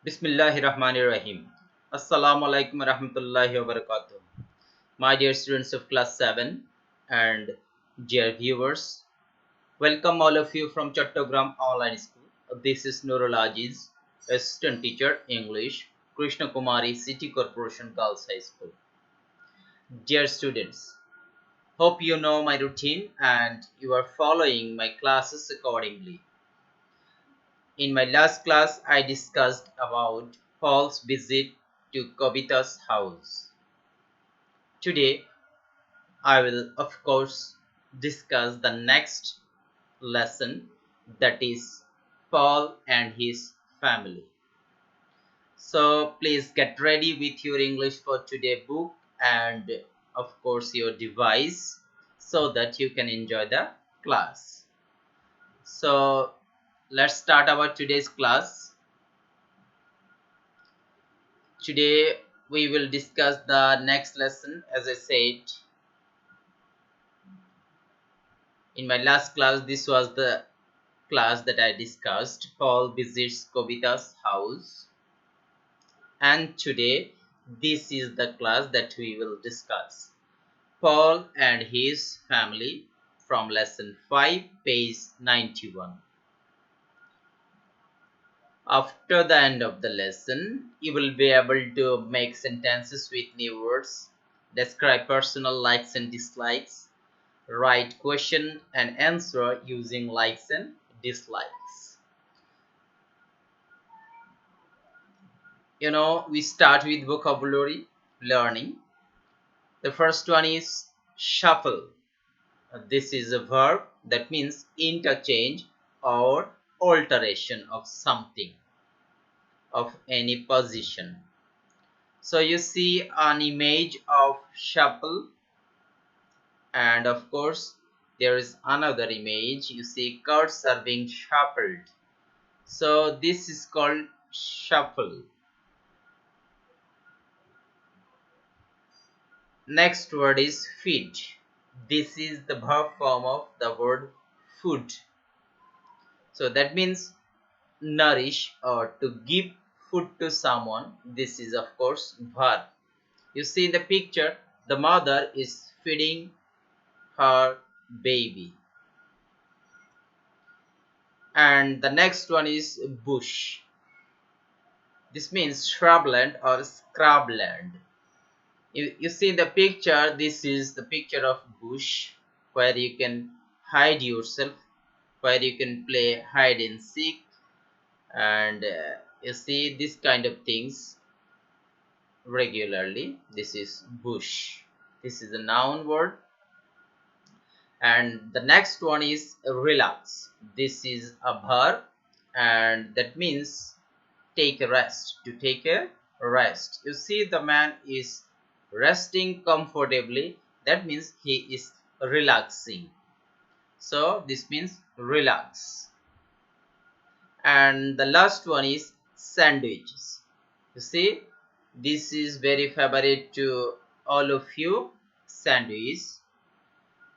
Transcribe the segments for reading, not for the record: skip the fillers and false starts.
Bismillahirrahmanirrahim. Assalamu alaikum warahmatullahi wabarakatuh. My dear students of class 7 and dear viewers, welcome all of you from Chattogram Online School. This is Nurul Aziz, Assistant Teacher English, Krishna Kumari City Corporation Girls High School. Dear students, hope you know my routine and you are following my classes accordingly. In my last class, I discussed about Paul's visit to Kobita's house. Today, I will of course discuss the next lesson, that is Paul and his family. So please get ready with your English for Today book and of course your device so that you can enjoy the class. So let's start our today's class. Today we will discuss the next lesson. As I said in my last class, this was the class that I discussed. Paul visits Kobita's house, and today this is the class that we will discuss. Paul and his family from lesson 5, page 91. After the end of the lesson, you will be able to make sentences with new words, describe personal likes and dislikes, write question and answer using likes and dislikes. We start with vocabulary learning. The first one is shuffle. This is a verb that means interchange or alteration of something, of any position. So you see an image of shuffle, and of course there is another image. You see cards are being shuffled. So this is called shuffle. Next word is feed. This is the verb form of the word food. So that means nourish or to give food to someone. This is of course verb. You see in the picture, the mother is feeding her baby. And the next one is bush. This means shrubland or scrubland. You see the picture, this is the picture of bush where you can hide yourself, where you can play hide and seek, and you see this kind of things regularly. This is bush. This is a noun word. And the next one is relax. This is a verb and that means take a rest, to take a rest. You see the man is resting comfortably, that means he is relaxing. So this means relax. And the last one is sandwiches. You see, this is very favorite to all of you, sandwich.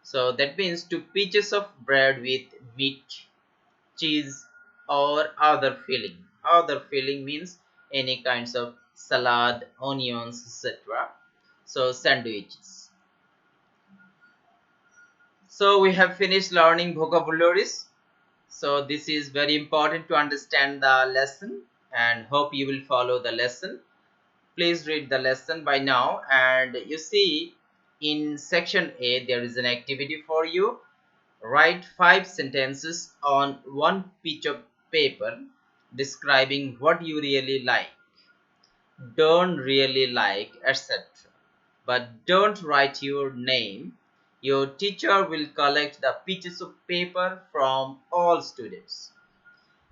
So that means two pieces of bread with meat, cheese or other filling. Other filling means any kinds of salad, onions, etc. So sandwiches. So we have finished learning vocabularies. So this is very important to understand the lesson and hope you will follow the lesson. Please read the lesson by now, and you see in section A there is an activity for you. Write 5 sentences on one piece of paper describing what you really like, don't really like, etc. But don't write your name. Your teacher will collect the pieces of paper from all students.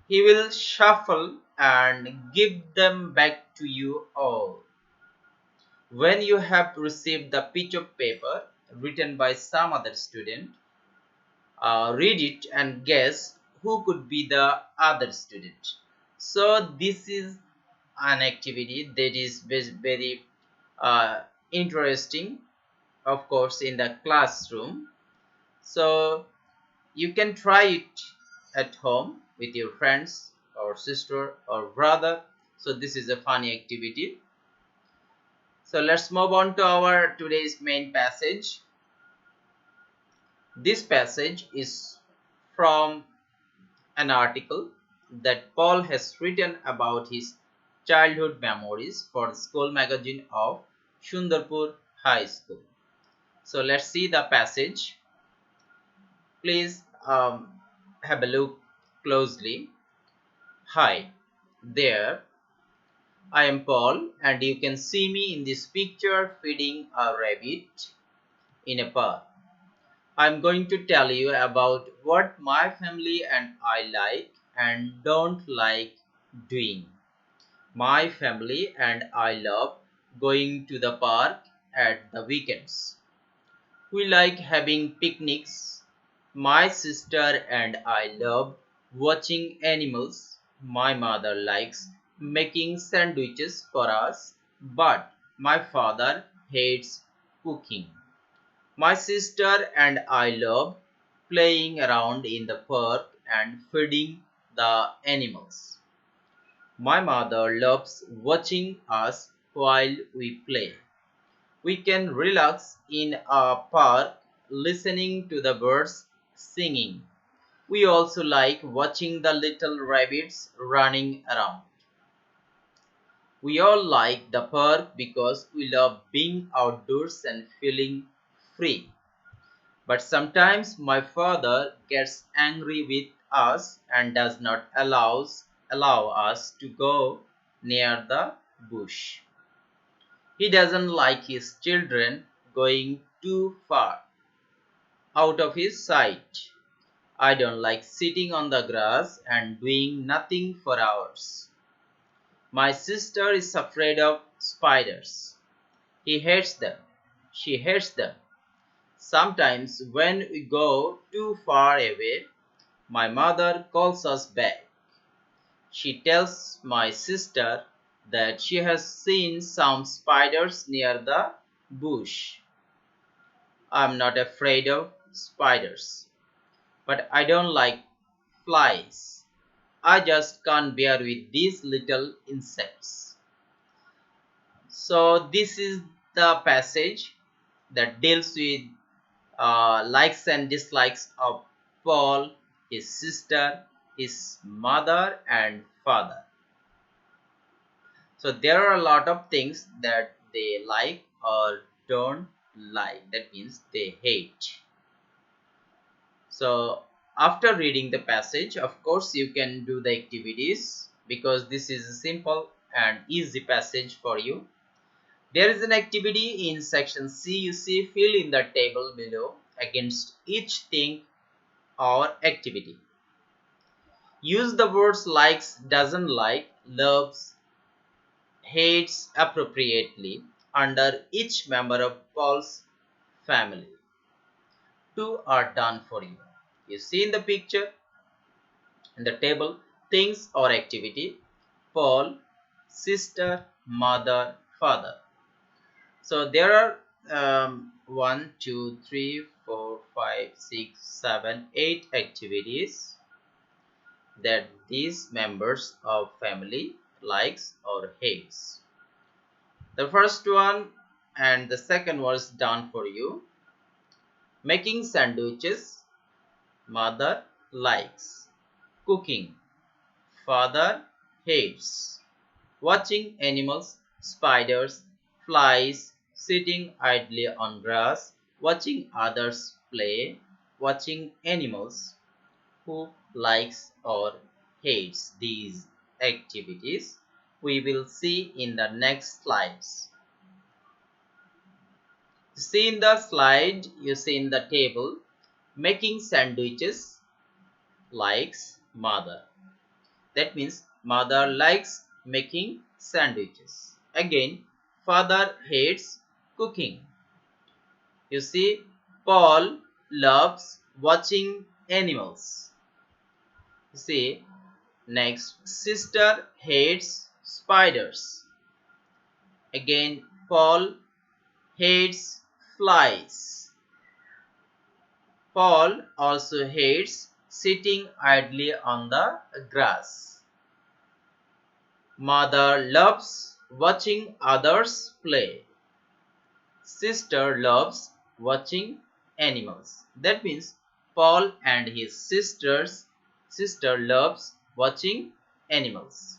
He will shuffle and give them back to you all. When you have received the piece of paper written by some other student, read it and guess who could be the other student. So this is an activity that is very interesting, of course, in the classroom. So you can try it at home with your friends or sister or brother So this is a funny activity. So let's move on to our today's main passage. This passage is from an article that Paul has written about his childhood memories for the school magazine of Sundarpur High School. So let's see the passage. Please have a look closely. Hi there, I am Paul, and you can see me in this picture feeding a rabbit in a park. I'm going to tell you about what my family and I like and don't like doing. My family and I love going to the park at the weekends. We like having picnics. My sister and I love watching animals. My mother likes making sandwiches for us, but my father hates cooking. My sister and I love playing around in the park and feeding the animals. My mother loves watching us while we play. We can relax in a park listening to the birds singing. We also like watching the little rabbits running around. We all like the park because we love being outdoors and feeling free. But sometimes my father gets angry with us and does not allow us to go near the bush. He doesn't like his children going too far out of his sight. I don't like sitting on the grass and doing nothing for hours. My sister is afraid of spiders. He hates them. She hates them. Sometimes when we go too far away, my mother calls us back. She tells my sister that she has seen some spiders near the bush. I'm not afraid of spiders, but I don't like flies. I just can't bear with these little insects. So this is the passage that deals with likes and dislikes of Paul, his sister, his mother and father. So there are a lot of things that they like or don't like. That means they hate. So after reading the passage, of course, you can do the activities because this is a simple and easy passage for you. There is an activity in section C. You see, fill in the table below against each thing or activity. Use the words likes, doesn't like, loves, hates appropriately under each member of Paul's family. Two are done for you. You see in the picture, in the table, things or activity, Paul, sister, mother, father. So there are 1, 2, 3, 4, 5, 6, 7, 8 activities that these members of family likes or hates. The first one and the second was done for you. Making sandwiches, mother likes. Cooking, father hates. Watching animals, spiders, flies, sitting idly on grass, watching others play, watching animals. Who likes or hates these activities? We will see in the next slides. See in the slide, you see in the table, making sandwiches likes mother. That means mother likes making sandwiches. Again, father hates cooking. You see, Paul loves watching animals. You see, next, sister hates spiders. Again, Paul hates flies. Paul also hates sitting idly on the grass. Mother loves watching others play. Sister loves watching animals. That means Paul and his sister loves watching animals.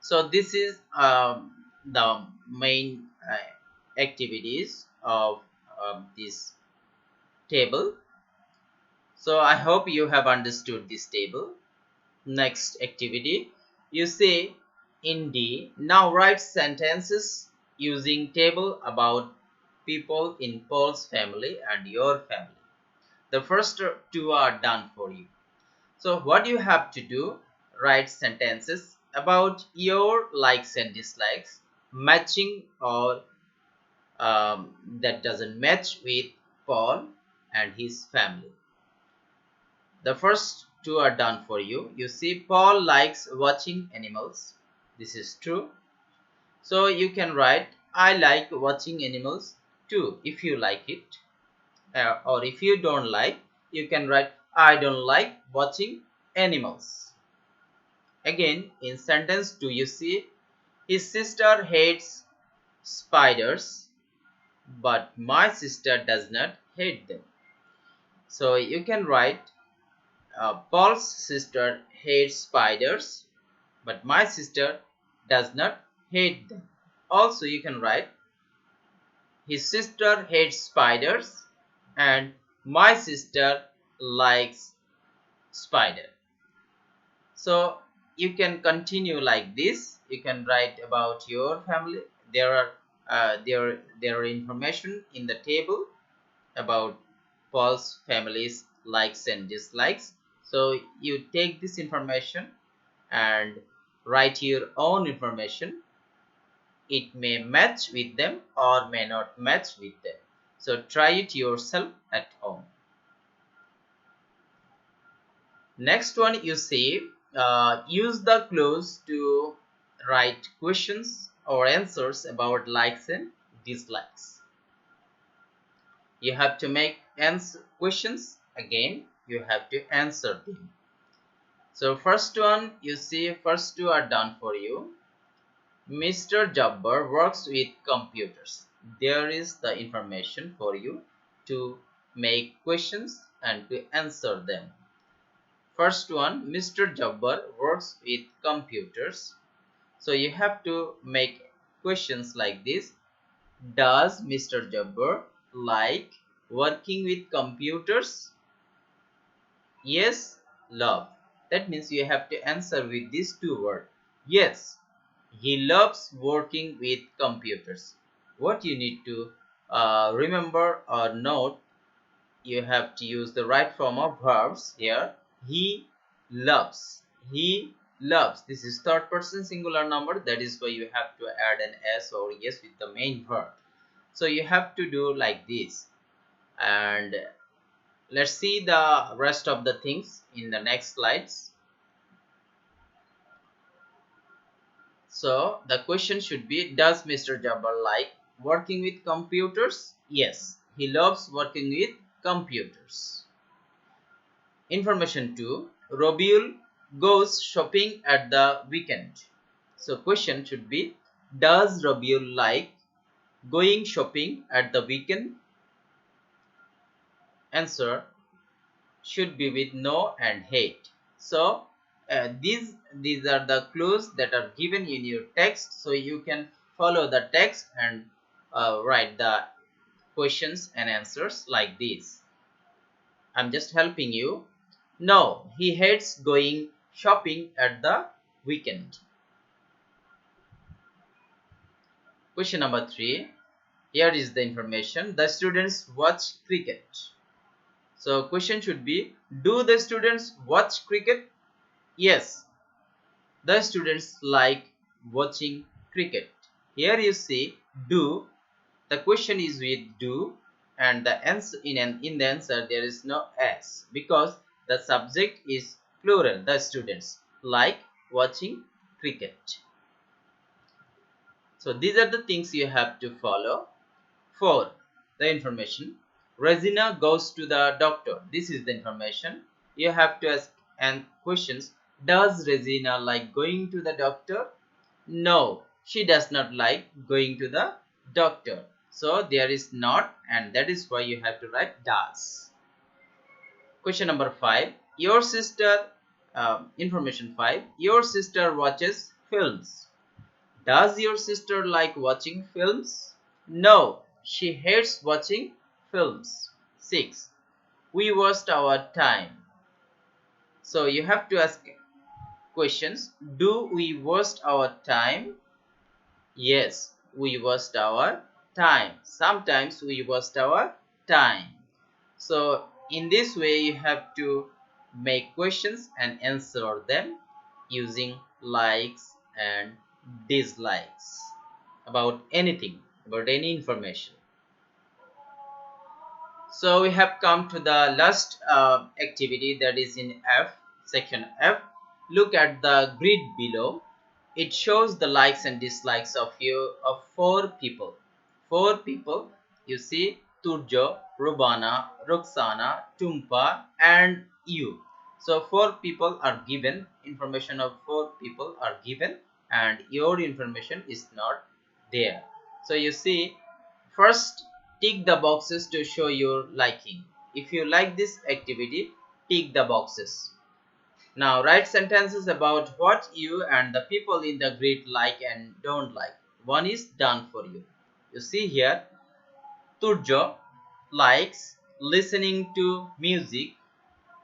So this is the main activities of this table. So I hope you have understood this table. Next activity, you say in D, now write sentences using table about people in Paul's family and your family. The first two are done for you. So what you have to do, write sentences about your likes and dislikes, matching or that doesn't match with Paul and his family. The first two are done for you. You see, Paul likes watching animals. This is true. So you can write, I like watching animals too, if you like it. Or if you don't like, you can write, I don't like watching animals. Again, in sentence 2, you see, his sister hates spiders, but my sister does not hate them. So you can write, Paul's sister hates spiders, but my sister does not hate them. Also, you can write, his sister hates spiders and my sister likes spider. So you can continue like this. You can write about your family. There are information in the table about Paul's family's likes and dislikes. So you take this information and write your own information. It may match with them or may not match with them. So try it yourself at home. Next one, you see, use the clues to write questions or answers about likes and dislikes. You have to make questions. Again, you have to answer them. So first one, you see, first two are done for you. Mr. Jabbar works with computers. There is the information for you to make questions and to answer them. First one, Mr. Jabbar works with computers. So you have to make questions like this. Does Mr. Jabbar like working with computers? Yes, love. That means you have to answer with these two words. Yes, he loves working with computers. What you need to remember or note, you have to use the right form of verbs here. He loves. He loves. This is third person singular number. That is why you have to add an s or yes with the main verb. So you have to do like this. And let's see the rest of the things in the next slides. So the question should be, does Mr. Jabbar like working with computers? Yes, he loves working with computers. Information 2, Robiul goes shopping at the weekend. So question should be, does Robiul like going shopping at the weekend? Answer should be with no and hate. So these are the clues that are given in your text, so you can follow the text and write the questions and answers like this. I'm just helping you. No, he hates going shopping at the weekend. Question number 3. Here is the information. The students watch cricket. So question should be, do the students watch cricket? Yes, the students like watching cricket. Here you see do. The question is with do, and the answer in the answer there is no s because the subject is plural. The students like watching cricket. So these are the things you have to follow. 4. The information. Regina goes to the doctor. This is the information. You have to ask and questions. Does Regina like going to the doctor? No, she does not like going to the doctor. So there is not, and that is why you have to write does. Question number 5. Your sister, information 5. Your sister watches films. Does your sister like watching films? No, she hates watching films. 6. We waste our time. So you have to ask questions. Do we waste our time? Yes, we waste our time. Sometimes we waste our time. So in this way you have to make questions and answer them using likes and dislikes about anything, about any information. So we have come to the last activity, that is in F, section F. Look at the grid below. It shows the likes and dislikes of four people. Four people, you see Turjo, Rubana, Roxana, Tumpa and you. So four people are given, information of four people are given and your information is not there. So you see, first tick the boxes to show your liking. If you like this activity, tick the boxes. Now write sentences about what you and the people in the grid like and don't like. One is done for you. You see here, Turjo likes listening to music.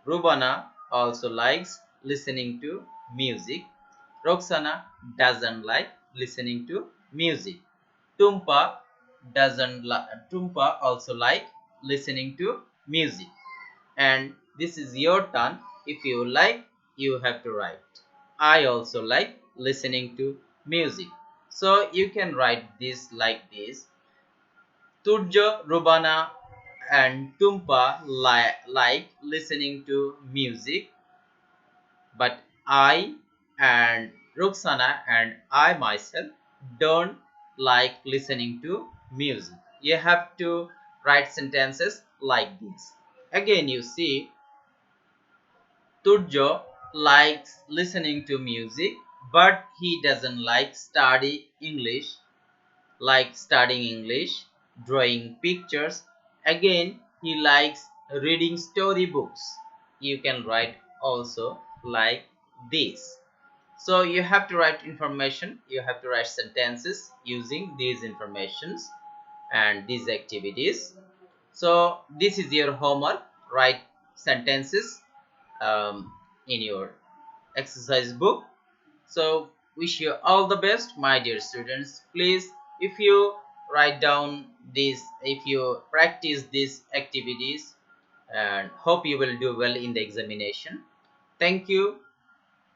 Rubana also likes listening to music. Roxana doesn't like listening to music. Tumpa Tumpa also like listening to music. And this is your turn. If you like, you have to write. I also like listening to music. So you can write this like this. Turjo, Rubana and Tumpa like listening to music, but I and Roxana and I myself don't like listening to music. You have to write sentences like this. Again, you see, Turjo likes listening to music, but he doesn't like studying English, drawing pictures. Again, he likes reading storybooks. You can write also like this. So you have to write information, you have to write sentences using these informations and these activities. So this is your homework. Write sentences in your exercise book. So wish you all the best, my dear students. Please, if you write down this, if you practice these activities, and hope you will do well in the examination. Thank you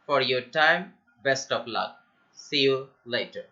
for your time. Best of luck. See you later.